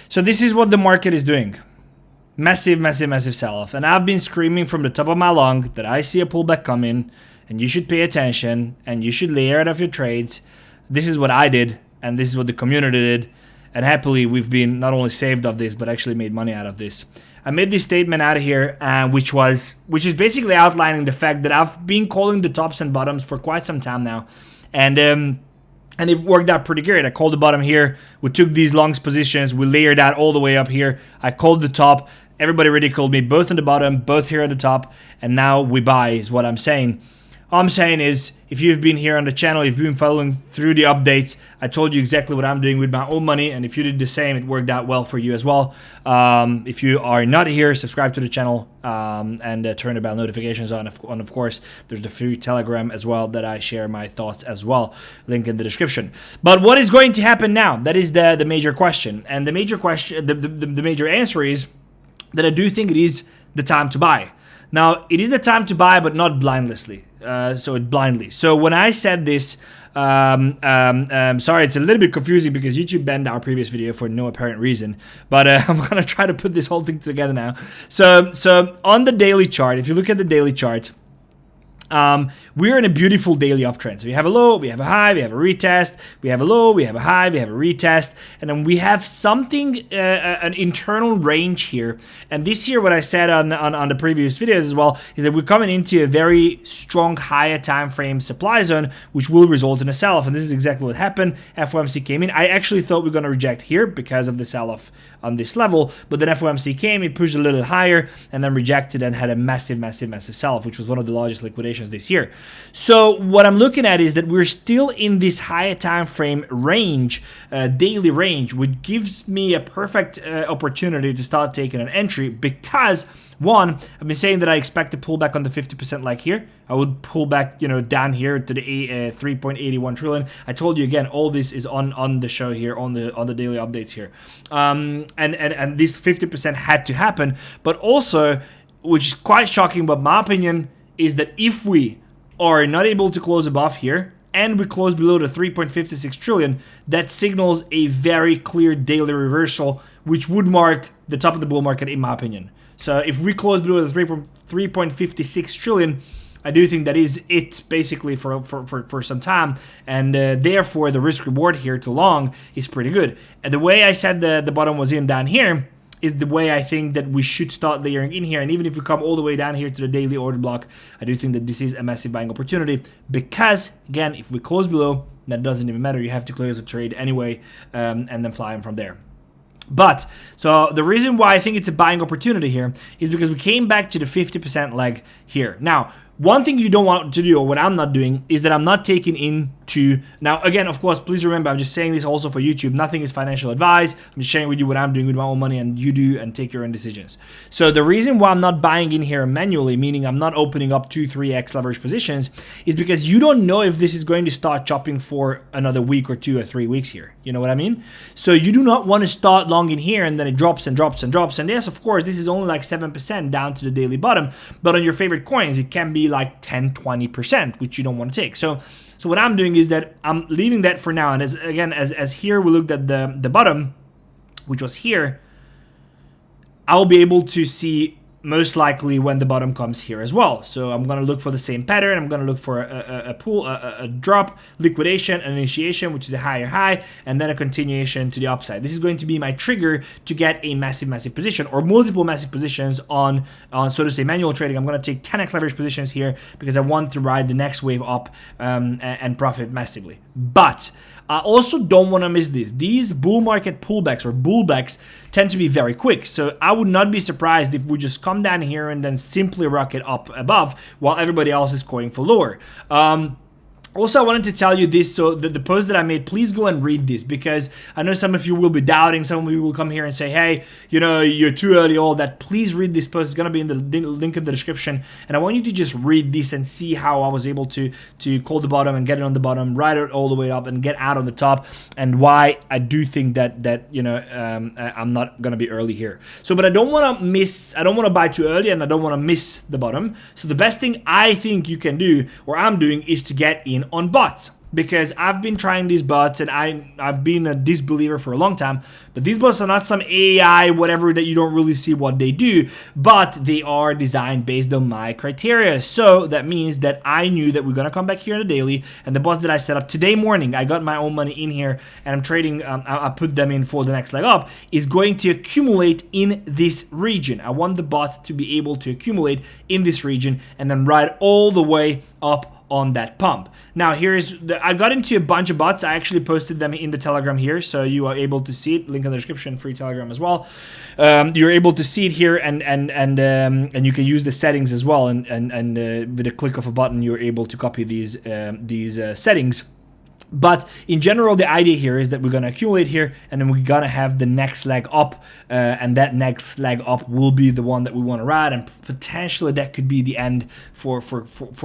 So this is what the market is doing. Massive, massive, massive sell-off. And I've been screaming from the top of my lung that I see a pullback coming and you should pay attention and you should layer out of your trades. This is what I did and this is what the community did. And happily, we've been not only saved of this, but actually made money out of this. I made this statement out of here, which is basically outlining the fact that I've been calling the tops and bottoms for quite some time now. And it worked out pretty good. I called the bottom here. We took these longs positions. We layered out all the way up here. I called the top. Everybody ridiculed me, both on the bottom, both here at the top. And now we buy is what I'm saying. All I'm saying is, if you've been here on the channel, if you've been following through the updates, I told you exactly what I'm doing with my own money, and if you did the same, it worked out well for you as well. If you are not here, subscribe to the channel and turn the bell notifications on. Of course, there's the free Telegram as well that I share my thoughts as well. Link in the description. But what is going to happen now? That is the major question, and the major question, the major answer is that I do think it is the time to buy. Now, it is the time to buy, but not blindlessly. Blindly. So when I said this, sorry, it's a little bit confusing because YouTube banned our previous video for no apparent reason. But I'm gonna try to put this whole thing together now. So on the daily chart, if you look at the daily chart, we're in a beautiful daily uptrend. So we have a low, we have a high, we have a retest, we have a low, we have a high, we have a retest, and then we have something, an internal range here. And this here, what I said on the previous videos as well, is that we're coming into a very strong higher time frame supply zone, which will result in a sell-off. And this is exactly what happened. FOMC came in. I actually thought we were going to reject here because of the sell-off on this level, but then FOMC came, it pushed a little higher, and then rejected and had a massive, massive, massive sell-off, which was one of the largest liquidations this year. So what I'm looking at is that we're still in this higher time frame range, daily range, which gives me a perfect opportunity to start taking an entry because, one, I've been saying that I expect to pull back on the 50% like here. I would pull back, down here to the 3.81 trillion. I told you again, all this is on the show here, on the daily updates here. And this 50% had to happen, but also, which is quite shocking, but my opinion is that if we are not able to close above here and we close below the 3.56 trillion, that signals a very clear daily reversal, which would mark the top of the bull market, in my opinion. So if we close below the 3.56 trillion, I do think that is it basically for some time, and therefore the risk reward here to long is pretty good. And the way I said the bottom was in down here is the way I think that we should start layering in here. And even if we come all the way down here to the daily order block, I do think that this is a massive buying opportunity because, again, if we close below, that doesn't even matter. You have to close the trade anyway and then fly in from there. But, so the reason why I think it's a buying opportunity here is because we came back to the 50% leg here. Now, one thing you don't want to do, or what I'm not doing, is that I'm not taking into... Now, again, of course, please remember, I'm just saying this also for YouTube. Nothing is financial advice. I'm just sharing with you what I'm doing with my own money, and you do and take your own decisions. So the reason why I'm not buying in here manually, meaning I'm not opening up 2-3x leverage positions, is because you don't know if this is going to start chopping for another week or 2 or 3 weeks here. You know what I mean? So you do not want to start long in here and then it drops and drops and drops. And yes, of course, this is only like 7% down to the daily bottom, but on your favorite coins, it can be like 10-20%, which you don't want to take. So what I'm doing is that I'm leaving that for now. And as here we looked at the bottom, which was here, I'll be able to see most likely when the bottom comes here as well. So I'm going to look for the same pattern. I'm going to look for a drop, liquidation, an initiation, which is a higher high, and then a continuation to the upside. This is going to be my trigger to get a massive, massive position or multiple massive positions on so to say, manual trading. I'm going to take 10x leverage positions here because I want to ride the next wave up and profit massively. But I also don't want to miss this. These bull market pullbacks or bullbacks tend to be very quick. So I would not be surprised if we just come down here and then simply rocket up above while everybody else is going for lower. Also, I wanted to tell you this, so the post that I made, please go and read this, because I know some of you will be doubting, some of you will come here and say, hey, you're too early, all that. Please read this post. It's going to be in the link in the description, and I want you to just read this and see how I was able to call the bottom and get it on the bottom, ride it all the way up and get out on the top, and why I do think that I'm not going to be early here. So, but I don't want to buy too early, and I don't want to miss the bottom. So the best thing I think you can do, or I'm doing, is to get in on bots. because I've been trying these bots and I've been a disbeliever for a long time, but these bots are not some AI whatever that you don't really see what they do, but they are designed based on my criteria. So that means that I knew that we're gonna come back here in the daily, and the bots that I set up today morning, I got my own money in here and I'm trading, I put them in for the next leg up, is going to accumulate in this region. I want the bot to be able to accumulate in this region and then ride all the way up on that pump. Now I got into a bunch of bots. I actually posted them in the Telegram here, so you are able to see it. Link in the description, free Telegram as well. You're able to see it here, and you can use the settings as well. And with a click of a button, you're able to copy these settings. But in general, the idea here is that we're going to accumulate here, and then we're going to have the next leg up, and that next leg up will be the one that we want to ride, and potentially that could be the end for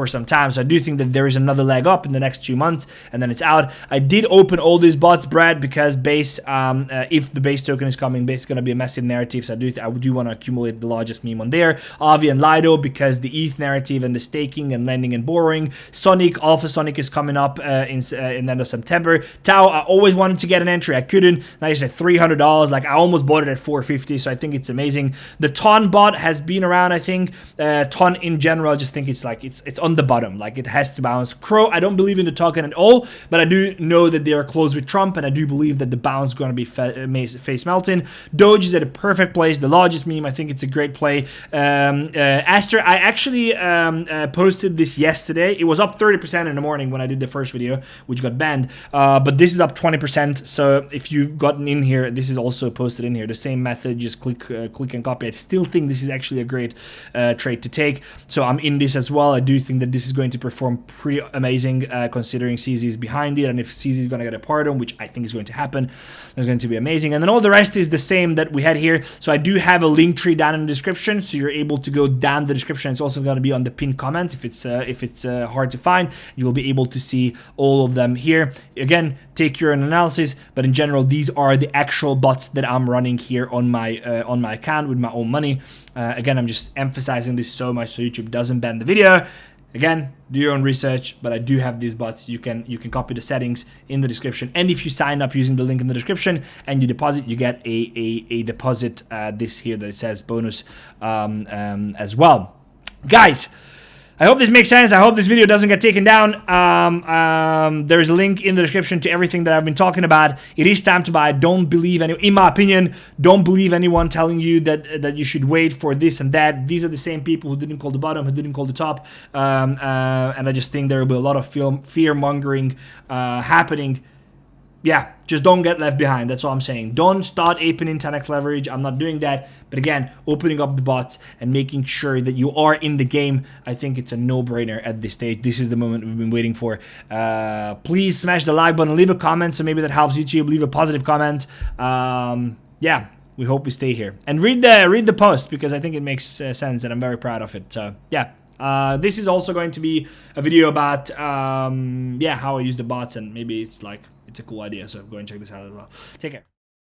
some time. So I do think that there is another leg up in the next 2 months, and then it's out. I did open all these bots, Brad, because base, if the base token is coming, base is going to be a massive narrative, so I do want to accumulate the largest meme on there. Avi and Lido, because the ETH narrative and the staking and lending and borrowing. Sonic, Alpha Sonic is coming up in end of September. Tau, I always wanted to get an entry. I couldn't. Like I said, $300. Like I almost bought it at $450. So I think it's amazing. The Ton bot has been around. I think Ton in general. I just think it's like it's on the bottom. Like it has to bounce. Crow, I don't believe in the token at all, but I do know that they are close with Trump, and I do believe that the bounce is going to be face melting. Doge is at a perfect place. The largest meme. I think it's a great play. Aster, I actually posted this yesterday. It was up 30% in the morning when I did the first video, which got banned, but this is up 20%. So if you've gotten in here, this is also posted in here. The same method, just click and copy. I still think this is actually a great trade to take. So I'm in this as well. I do think that this is going to perform pretty amazing, considering CZ is behind it, and if CZ is going to get a pardon, which I think is going to happen, it's going to be amazing. And then all the rest is the same that we had here. So I do have a link tree down in the description, so you're able to go down the description. It's also going to be on the pinned comment if it's hard to find. You will be able to see all of them here. Again, take your own analysis, but in general, these are the actual bots that I'm running here on my account with my own money. Again, I'm just emphasizing this so much so YouTube doesn't ban the video. Again, do your own research, but I do have these bots. You can copy the settings in the description, and if you sign up using the link in the description and you deposit, you get a deposit this here that says bonus as well. Guys, I hope this makes sense. I hope this video doesn't get taken down. There's a link in the description to everything that I've been talking about. It is time to buy. Don't believe in my opinion, don't believe anyone telling you that you should wait for this and that. These are the same people who didn't call the bottom, who didn't call the top. And I just think there will be a lot of fear mongering happening. Yeah, just don't get left behind. That's all I'm saying. Don't start opening 10x leverage. I'm not doing that. But again, opening up the bots and making sure that you are in the game, I think it's a no-brainer at this stage. This is the moment we've been waiting for. Please smash the like button, leave a comment, so maybe that helps YouTube. Leave a positive comment. Yeah, we hope we stay here. And read the post, because I think it makes sense, and I'm very proud of it. So yeah. This is also going to be a video about yeah, how I use the bots, and maybe it's a cool idea, so go and check this out as well. Take care.